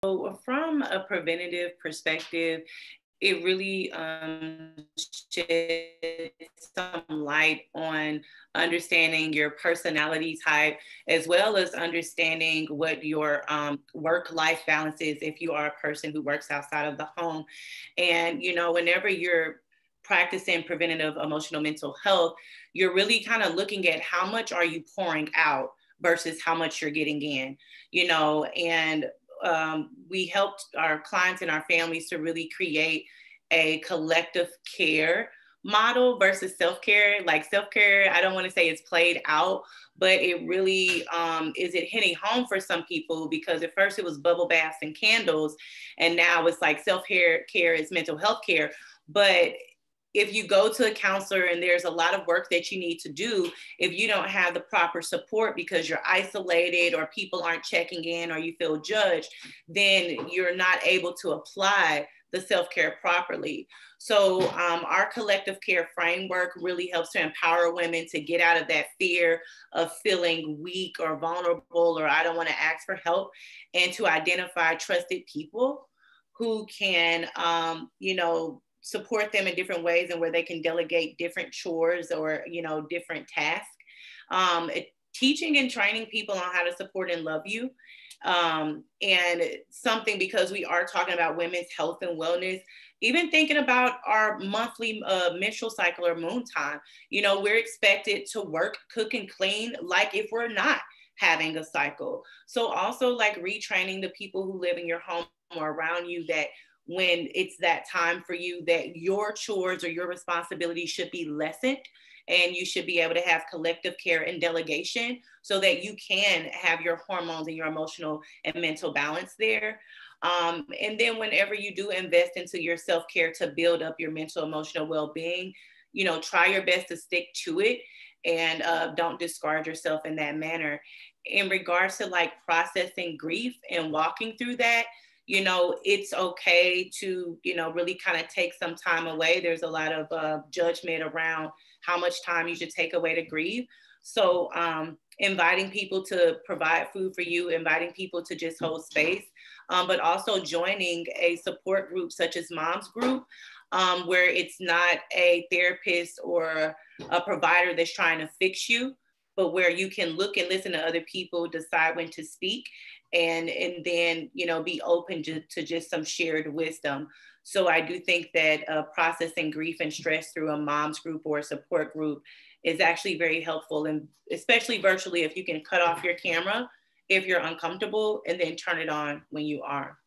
So from a preventative perspective, it really sheds some light on understanding your personality type, as well as understanding what your work-life balance is if you are a person who works outside of the home. And, whenever you're practicing preventative emotional mental health, you're really kind of looking at how much are you pouring out versus how much you're getting in, and we helped our clients and our families to really create a collective care model versus self-care. Like self-care, I don't want to say it's played out, but it really is it hitting home for some people, because at first it was bubble baths and candles, and now it's like self-care is mental health care. But if you go to a counselor and there's a lot of work that you need to do, if you don't have the proper support because you're isolated or people aren't checking in or you feel judged, then you're not able to apply the self-care properly. So our collective care framework really helps to empower women to get out of that fear of feeling weak or vulnerable, or I don't want to ask for help, and to identify trusted people who can, support them in different ways, and where they can delegate different chores or, different tasks. Teaching and training people on how to support and love you. And something, because we are talking about women's health and wellness, even thinking about our monthly menstrual cycle or moon time, we're expected to work, cook, and clean like if we're not having a cycle. So also like retraining the people who live in your home or around you that when it's that time for you, that your chores or your responsibilities should be lessened, and you should be able to have collective care and delegation so that you can have your hormones and your emotional and mental balance there. And then whenever you do invest into your self-care to build up your mental emotional well-being, try your best to stick to it, and don't discard yourself in that manner. In regards to like processing grief and walking through that, it's okay to, really kind of take some time away. There's a lot of judgment around how much time you should take away to grieve. So inviting people to provide food for you, inviting people to just hold space, but also joining a support group such as Mom's Group, where it's not a therapist or a provider that's trying to fix you, but where you can look and listen to other people, decide when to speak, and then be open to just some shared wisdom. So I do think that processing grief and stress through a mom's group or a support group is actually very helpful, and especially virtually, if you can cut off your camera if you're uncomfortable and then turn it on when you are.